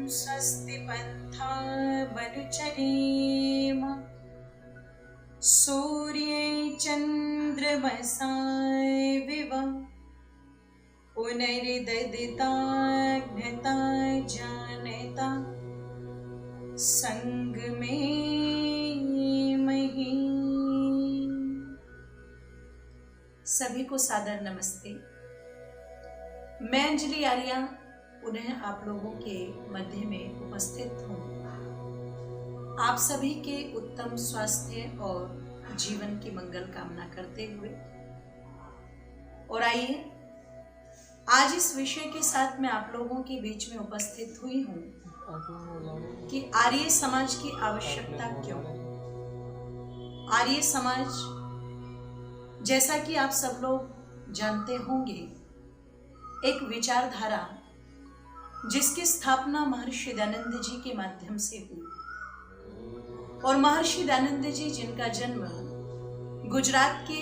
स्वस्ति पन्था मनुचरेम सूर्ये चन्द्रमसाय विव पुनरिददिताग्नता जानता संगमे मही। सभी को सादर नमस्ते। मैं अंजलि आर्या पुनः आप लोगों के मध्य में उपस्थित हूँ, आप सभी के उत्तम स्वास्थ्य और जीवन की मंगल कामना करते हुए। और आइए आज इस विषय के साथ मैं आप लोगों के बीच में उपस्थित हुई हूँ कि आर्य समाज की आवश्यकता क्यों। आर्य समाज, जैसा कि आप सब लोग जानते होंगे, एक विचारधारा जिसकी स्थापना महर्षि दयानंद जी के माध्यम से हुई। और महर्षि दयानंद जी, जिनका जन्म गुजरात के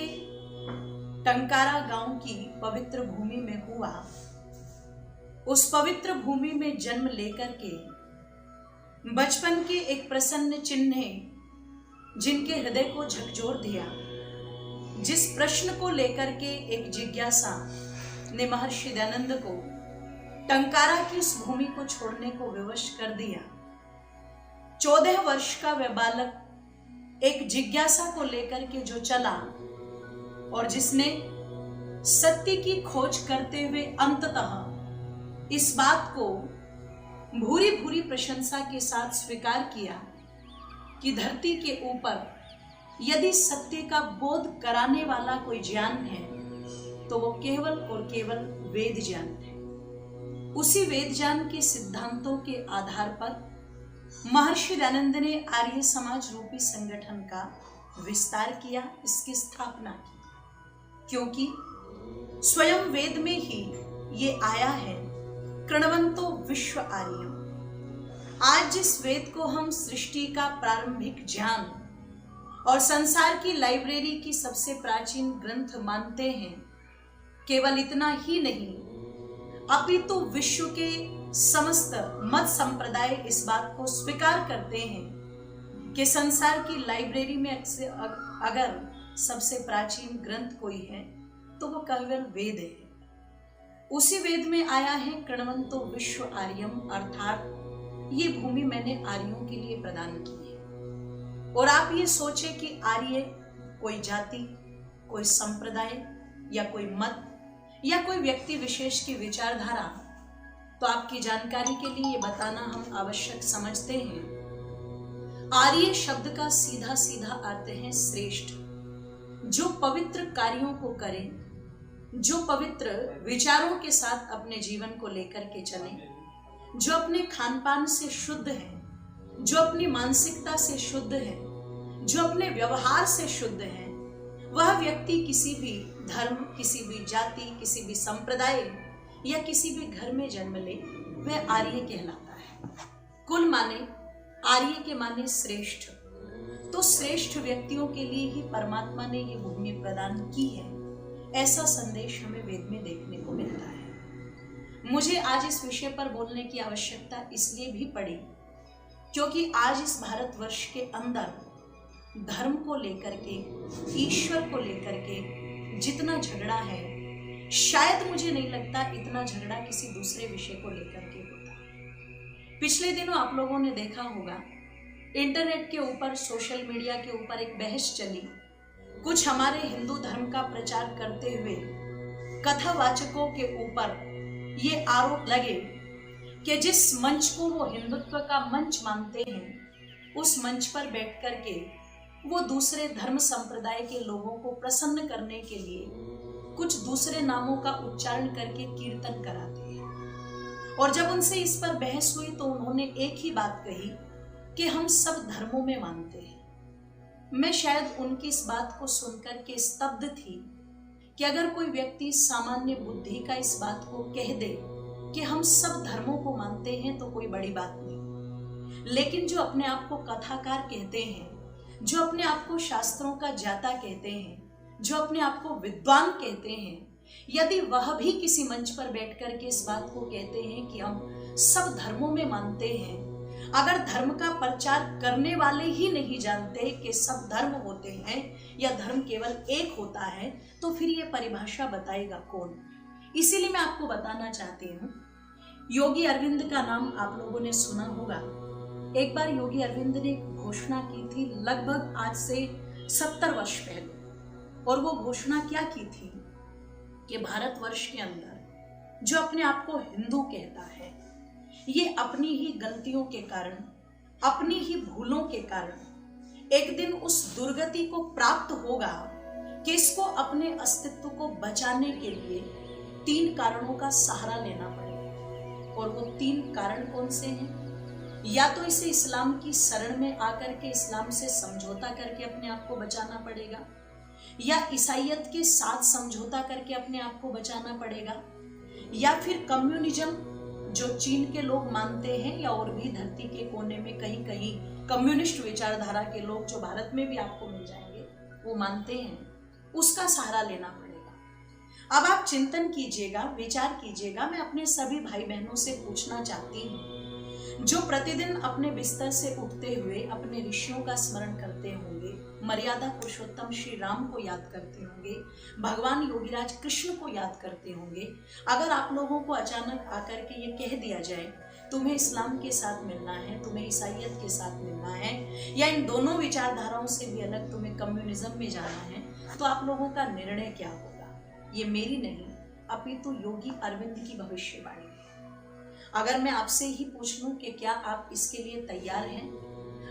टंकारा गांव की पवित्र भूमि में हुआ, उस पवित्र भूमि में जन्म लेकर के बचपन के एक प्रसन्न चिन्ह ने जिनके हृदय को झकझोर दिया, जिस प्रश्न को लेकर के एक जिज्ञासा ने महर्षि दयानंद को टंकारा की उस भूमि को छोड़ने को विवश कर दिया। 14 वर्ष का वह बालक एक जिज्ञासा को लेकर के जो चला और जिसने सत्य की खोज करते हुए अंततः इस बात को भूरी भूरी प्रशंसा के साथ स्वीकार किया कि धरती के ऊपर यदि सत्य का बोध कराने वाला कोई ज्ञान है तो वो केवल और केवल वेद ज्ञान है। उसी वेद ज्ञान के सिद्धांतों के आधार पर महर्षि दयानंद ने आर्य समाज रूपी संगठन का विस्तार किया, इसकी स्थापना की, क्योंकि स्वयं वेद में ही ये आया है, कृणवंतो विश्व आर्यम। आज जिस वेद को हम सृष्टि का प्रारंभिक ज्ञान और संसार की लाइब्रेरी की सबसे प्राचीन ग्रंथ मानते हैं, केवल इतना ही नहीं अपितु विश्व के समस्त मत संप्रदाय इस बात को स्वीकार करते हैं कि संसार की लाइब्रेरी में अगर सबसे प्राचीन ग्रंथ कोई है तो वो केवल वेद है। उसी वेद में आया है कृणवंतो विश्व आर्यम, अर्थात ये भूमि मैंने आर्यों के लिए प्रदान की है। और आप ये सोचे कि आर्य कोई जाति, कोई संप्रदाय या कोई मत या कोई व्यक्ति विशेष की विचारधारा, तो आपकी जानकारी के लिए ये बताना हम आवश्यक समझते हैं। आर्य शब्द का सीधा सीधा अर्थ है श्रेष्ठ, जो पवित्र कार्यों को करे, जो पवित्र विचारों के साथ अपने जीवन को लेकर के चले, जो अपने खान पान से शुद्ध है, जो अपनी मानसिकता से शुद्ध है, जो अपने व्यवहार से शुद्ध है। वह व्यक्ति किसी भी धर्म, किसी भी जाति, किसी भी संप्रदाय या किसी भी घर में जन्म ले, वह आर्य कहलाता है। कुल माने आर्य के माने श्रेष्ठ। तो श्रेष्ठ व्यक्तियों के लिए ही परमात्मा ने ये भूमि प्रदान की है, ऐसा संदेश हमें वेद में देखने को मिलता है। मुझे आज इस विषय पर बोलने की आवश्यकता इसलिए भी पड़ी क्योंकि आज इस भारतवर्ष के अंदर धर्म को लेकर के, ईश्वर को लेकर के जितना झगड़ा है, शायद मुझे नहीं लगता इतना झगड़ा किसी दूसरे विषय को लेकर के होता। पिछले दिनों आप लोगों ने देखा होगा, इंटरनेट के ऊपर, सोशल मीडिया के ऊपर एक बहस चली। कुछ हमारे हिंदू धर्म का प्रचार करते हुए कथावाचकों के ऊपर ये आरोप लगे कि जिस मंच को वो हिंदुत्व का मंच मानते हैं, उस मंच पर बैठ कर के वो दूसरे धर्म संप्रदाय के लोगों को प्रसन्न करने के लिए कुछ दूसरे नामों का उच्चारण करके कीर्तन कराते हैं। और जब उनसे इस पर बहस हुई तो उन्होंने एक ही बात कही कि हम सब धर्मों में मानते हैं। मैं शायद उनकी इस बात को सुनकर के स्तब्ध थी कि अगर कोई व्यक्ति सामान्य बुद्धि का इस बात को कह दे कि हम सब धर्मों को मानते हैं तो कोई बड़ी बात नहीं, लेकिन जो अपने आप को कथाकार कहते हैं, जो अपने आप को शास्त्रों का ज्ञाता कहते हैं, जो अपने आप को विद्वान कहते हैं, यदि वह भी किसी मंच पर बैठकर के इस बात को कहते हैं कि हम सब धर्मों में मानते हैं, अगर धर्म का प्रचार करने वाले ही नहीं जानते कि सब धर्म होते हैं या धर्म केवल एक होता है, तो फिर ये परिभाषा बताएगा कौन। इसीलिए मैं आपको बताना चाहती हूँ, योगी अरविंद का नाम आप लोगों ने सुना होगा। एक बार योगी अरविंद ने घोषणा की थी लगभग आज से 70 वर्ष पहले, और वो घोषणा क्या की थी कि भारतवर्ष के अंदर जो अपने आप को हिंदू कहता है, ये अपनी ही गलतियों के कारण, अपनी ही भूलों के कारण एक दिन उस दुर्गति को प्राप्त होगा कि इसको अपने अस्तित्व को बचाने के लिए 3 कारणों का सहारा लेना पड़ेगा। और वो 3 कारण कौन से हैं? या तो इसे इस्लाम की शरण में आकर के इस्लाम से समझौता करके अपने आप को बचाना पड़ेगा, या ईसाइयत के साथ समझौता करके अपने आप को बचाना पड़ेगा, या फिर कम्युनिज्म जो चीन के लोग मानते हैं, या और भी धरती के कोने में कहीं कहीं कम्युनिस्ट विचारधारा के लोग जो भारत में भी आपको मिल जाएंगे वो मानते हैं, उसका सहारा लेना पड़ेगा। अब आप चिंतन कीजिएगा, विचार कीजिएगा। मैं अपने सभी भाई बहनों से पूछना चाहती हूँ जो प्रतिदिन अपने बिस्तर से उठते हुए अपने ऋषियों का स्मरण करते होंगे, मर्यादा पुरुषोत्तम श्री राम को याद करते होंगे, भगवान योगीराज कृष्ण को याद करते होंगे, अगर आप लोगों को अचानक आकर के ये कह दिया जाए तुम्हें इस्लाम के साथ मिलना है, तुम्हें ईसाइयत के साथ मिलना है, या इन दोनों विचारधाराओं से भी अलग तुम्हें कम्युनिज्म में जाना है, तो आप लोगों का निर्णय क्या होगा? ये मेरी नहीं अपितु योगी अरविंद की भविष्यवाणी है। अगर मैं आपसे ही पूछ लूं कि क्या आप इसके लिए तैयार हैं,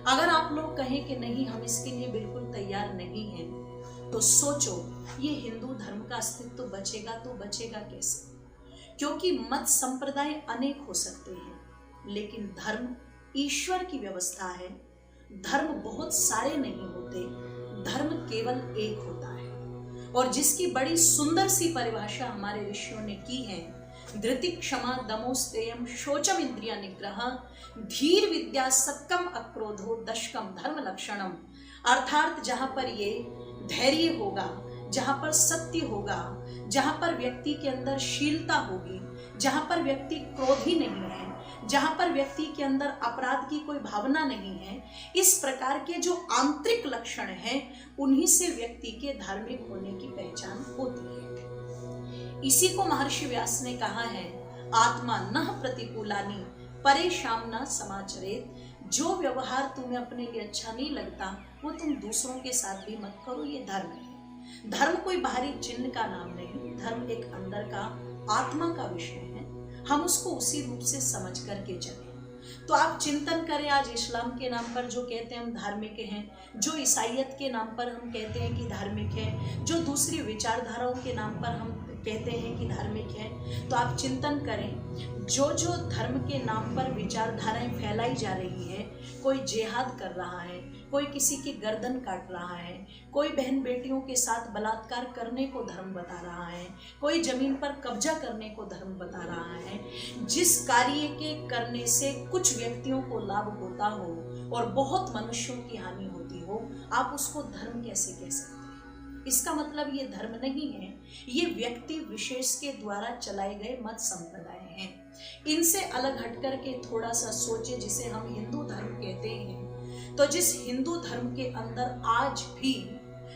अगर आप लोग कहें कि नहीं हम इसके लिए बिल्कुल तैयार नहीं हैं, तो सोचो ये हिंदू धर्म का अस्तित्व बचेगा तो बचेगा कैसे? क्योंकि मत संप्रदाय अनेक हो सकते हैं, लेकिन धर्म ईश्वर की व्यवस्था है। धर्म बहुत सारे नहीं होते, धर्म केवल एक होता है। और जिसकी बड़ी सुंदर सी परिभाषा हमारे ऋषियों ने की है, धृति क्षमा दमोस्तेयम शोचम इंद्रिय निग्रह धीर विद्या सत्कम अक्रोधो दशकम धर्म लक्षणम। अर्थात जहां पर ये धैर्य होगा, जहां पर सत्य होगा, जहां पर व्यक्ति के अंदर शीलता होगी, जहां पर व्यक्ति क्रोधी नहीं है, जहां पर व्यक्ति के अंदर अपराध की कोई भावना नहीं है, इस प्रकार के जो आंतरिक लक्षण हैं, उन्हीं से व्यक्ति के धार्मिक होने की पहचान होती है। इसी को महर्षि व्यास ने कहा है, आत्मा नः प्रतिकूलानि परेशान न समाचरेत। जो व्यवहार तुम्हें अपने लिए अच्छा नहीं लगता वो तुम दूसरों के साथ भी मत करो। ये धर्म है। धर्म कोई बाहरी चिन्ह का नाम नहीं, धर्म एक अंदर का आत्मा का विषय है। हम उसको उसी रूप से समझ करके चलें। तो आप चिंतन करें, आज इस्लाम के नाम पर जो कहते हैं हम धार्मिक हैं, जो ईसाइयत के नाम पर हम कहते हैं कि धार्मिक है, जो दूसरी विचारधाराओं के नाम पर हम कहते हैं कि धार्मिक है, तो आप चिंतन करें जो जो धर्म के नाम पर विचारधाराएं फैलाई जा रही है, कोई जिहाद कर रहा है, कोई किसी की गर्दन काट रहा है, कोई बहन बेटियों के साथ बलात्कार करने को धर्म बता रहा है, कोई जमीन पर कब्जा करने को धर्म बता रहा है, जिस कार्य के करने से कुछ व्यक्तियों को लाभ होता हो और बहुत मनुष्यों की हानि होती हो, आप उसको धर्म कैसे कह सकते हैं? इसका मतलब ये धर्म नहीं है, ये व्यक्ति विशेष के द्वारा चलाए गए मत संप्रदाय हैं। इनसे अलग हटकर के थोड़ा सा सोचे, जिसे हम हिंदू धर्म कहते हैं, तो जिस हिंदू धर्म के अंदर आज भी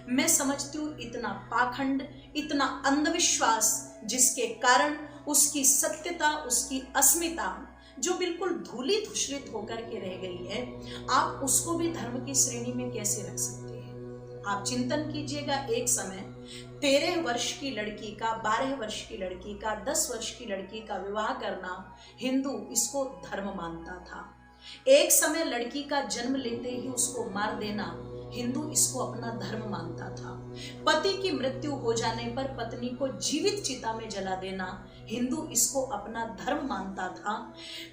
मैं समझती हूँ इतना पाखंड, इतना अंधविश्वास, जिसके कारण उसकी सत्यता, उसकी अस्मिता जो बिल्कुल धूली धूसरित होकर के रह गई है, आप उसको भी धर्म की श्रेणी में कैसे रख सकते हैं? आप चिंतन कीजिएगा, एक समय 13 वर्ष की लड़की का, 12 वर्ष की लड़की का, 10 वर्ष की लड़की का विवाह करना हिंदू इसको धर्म मानता था। एक समय लड़की का जन्म लेते ही उसको मार देना हिंदू इसको अपना धर्म मानता था। पति की मृत्यु हो जाने पर पत्नी को जीवित चिता में जला देना हिंदू इसको अपना धर्म मानता था।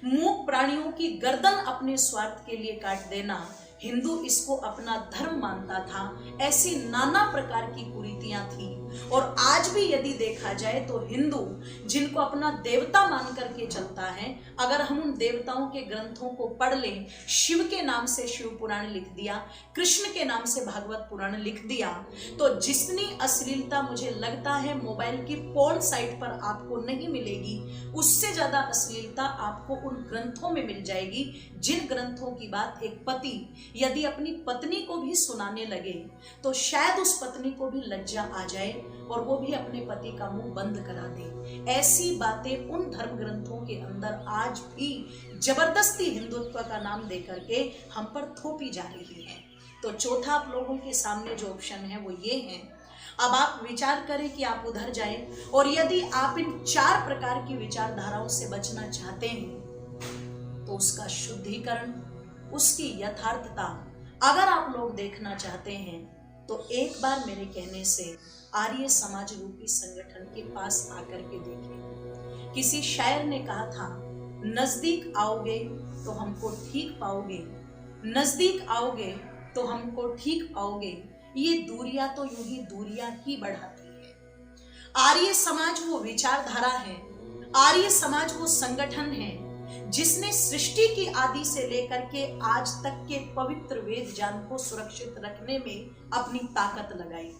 मूक प्राणियों की गर्दन अपने स्वार्थ के लिए काट देना हिंदू इसको अपना धर्म मानता था। ऐसी नाना प्रकार की कुरीतियां थी और आज भी यदि देखा जाए तो हिंदू जिनको अपना देवता मान करके चलता है, अगर हम उन देवताओं के ग्रंथों को पढ़ लें, शिव के नाम से शिव पुराण लिख दिया, कृष्ण के नाम से भागवत पुराण लिख दिया, तो जितनी अश्लीलता मुझे लगता है मोबाइल की पोर्न साइट पर आपको नहीं मिलेगी, उससे ज्यादा अश्लीलता आपको उन ग्रंथों में मिल जाएगी, जिन ग्रंथों की बात एक पति यदि अपनी पत्नी को भी सुनाने लगे तो शायद उस पत्नी को भी लज्जा आ जाए और वो भी अपने पति का मुंह बंद करा दे। ऐसी बातें उन धर्म ग्रंथों के अंदर आज भी जबरदस्ती हिंदुत्व का नाम देकर के हम पर थोपी जा रही है। तो चौथा आप लोगों के सामने जो ऑप्शन है वो ये है। अब आप विचार करें कि आप उधर जाएं, और यदि आप इन 4 प्रकार की विचारधाराओं से बचना चाहते हैं तो उसका शुद्धिकरण, उसकी यथार्थता अगर आप लोग देखना चाहते हैं तो एक बार मेरे कहने से आर्य समाज रूपी संगठन के पास आकर के देखें। किसी शायर ने कहा था, नजदीक आओगे तो हमको ठीक पाओगे, नजदीक आओगे तो हमको ठीक पाओगे, ये दूरियां तो यूं ही दूरियां ही बढ़ाती है। आर्य समाज वो विचारधारा है, आर्य समाज वो संगठन है जिसने सृष्टि की आदि से लेकर के आज तक के पवित्र वेद ज्ञान को सुरक्षित रखने में अपनी ताकत लगाई।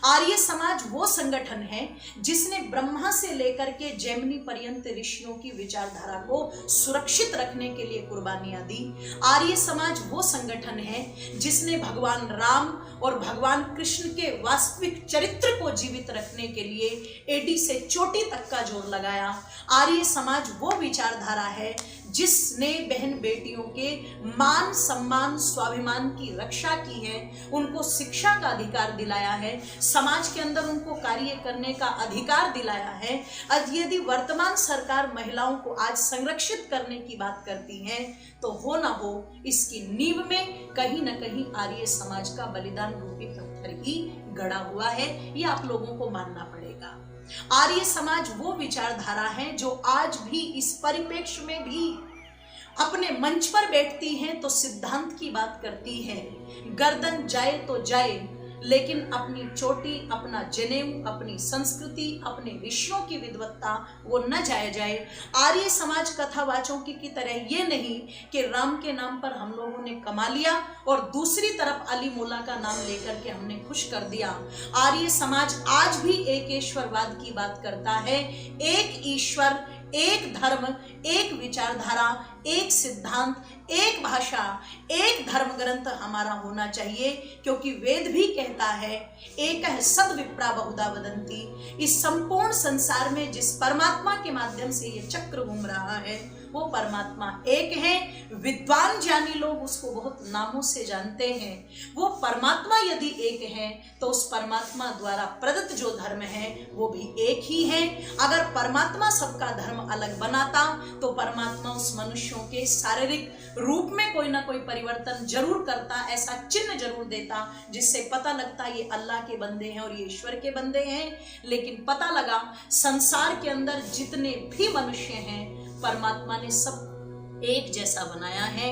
आर्य समाज वो संगठन है जिसने ब्रह्मा से लेकर के जैमिनी पर्यंत ऋषियों की विचारधारा को सुरक्षित रखने के लिए कुर्बानियां दी। आर्य समाज वो संगठन है जिसने भगवान राम और भगवान कृष्ण के वास्तविक चरित्र को जीवित रखने के लिए एडी से चोटी तक का जोर लगाया। आर्य समाज वो विचारधारा है जिसने बहन बेटियों के मान सम्मान स्वाभिमान की रक्षा की है, उनको शिक्षा का अधिकार दिलाया है, समाज के अंदर उनको कार्य करने का अधिकार दिलाया है। आज यदि वर्तमान सरकार महिलाओं को आज संरक्षित करने की बात करती है तो हो ना हो इसकी नींव में कहीं ना कहीं आर्य समाज का बलिदान रूपी पत्थर ही गड़ा हुआ है, ये आप लोगों को मानना पड़ेगा। आर्य समाज वो विचारधारा है जो आज भी इस परिप्रेक्ष्य में भी अपने मंच पर बैठती है तो सिद्धांत की बात करती है, गर्दन जाए तो जाए लेकिन अपनी चोटी, अपना जनेऊ, अपनी संस्कृति, अपने ऋषियों की विद्वत्ता वो न जाए। आर्य समाज कथावाचों की तरह ये नहीं कि राम के नाम पर हम लोगों ने कमा लिया और दूसरी तरफ अली मोला का नाम लेकर के हमने खुश कर दिया। आर्य समाज आज भी एकेश्वरवाद की बात करता है, एक ईश्वर, एक धर्म, एक विचारधारा, एक सिद्धांत, एक भाषा, एक धर्म ग्रंथ हमारा होना चाहिए, क्योंकि वेद भी कहता है एक सद विप्रा बहुधा वदंती। इस संपूर्ण संसार में जिस परमात्मा के माध्यम से ये चक्र घूम रहा है वो परमात्मा एक है। विद्वान ज्ञानी लोग उसको बहुत नामों से जानते हैं। वो परमात्मा यदि एक है तो उस परमात्मा द्वारा प्रदत्त जो धर्म है वो भी एक ही है। अगर परमात्मा सबका धर्म अलग बनाता तो परमात्मा उस मनुष्यों के शारीरिक रूप में कोई ना कोई परिवर्तन जरूर करता, ऐसा चिन्ह जरूर देता जिससे पता लगता ये अल्लाह के बंदे हैं और ये ईश्वर के बंदे हैं। लेकिन पता लगा संसार के अंदर जितने भी मनुष्य हैं परमात्मा ने सब एक जैसा बनाया है,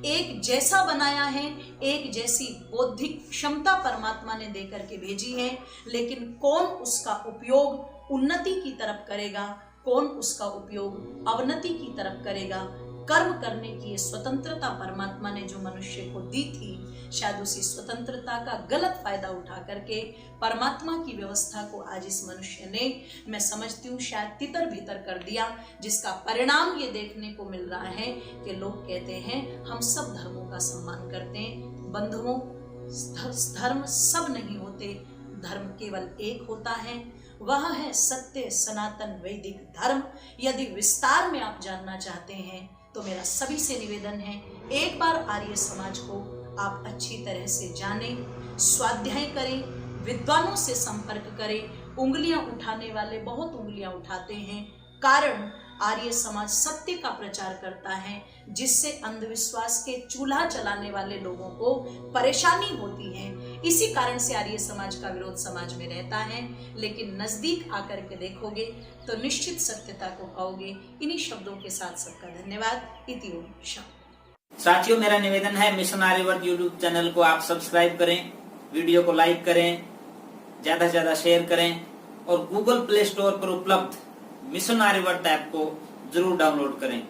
एक जैसा बनाया है, एक जैसी बौद्धिक क्षमता परमात्मा ने देकर के भेजी है। लेकिन कौन उसका उपयोग उन्नति की तरफ करेगा, कौन उसका उपयोग अवनति की तरफ करेगा, कर्म करने की स्वतंत्रता परमात्मा ने जो मनुष्य को दी थी, शायद उसी स्वतंत्रता का गलत फायदा उठा करके परमात्मा की व्यवस्था को आज इस मनुष्य ने, मैं समझती हूँ, शायद तितर भीतर कर दिया, जिसका परिणाम ये देखने को मिल रहा है कि लोग कहते हैं हम सब धर्मों का सम्मान करते हैं। बंधुओं, धर्म सब नहीं होते, धर्म केवल एक होता है, वह है सत्य सनातन वैदिक धर्म। यदि विस्तार में आप जानना चाहते हैं तो मेरा सभी से निवेदन है, एक बार आर्य समाज को आप अच्छी तरह से जानें, स्वाध्याय करें, विद्वानों से संपर्क करें। उंगलियां उठाने वाले बहुत उंगलियां उठाते हैं, कारण आर्य समाज सत्य का प्रचार करता है, जिससे अंधविश्वास के चूल्हा चलाने वाले लोगों को परेशानी होती है। इसी कारण से आर्य समाज का विरोध समाज में रहता है। लेकिन नजदीक आकर के देखोगे तो निश्चित सत्यता को पाओगे। इन्हीं शब्दों के साथ सबका धन्यवाद। इति ओम शांति। साथियों, मेरा निवेदन है मिशन आर्यवर्त यूट्यूब चैनल को आप सब्सक्राइब करें, वीडियो को लाइक करें ज्यादा से ज्यादा शेयर करें और गूगल प्ले स्टोर पर उपलब्ध मिशन आर्यवर्त ऐप को जरूर डाउनलोड करें।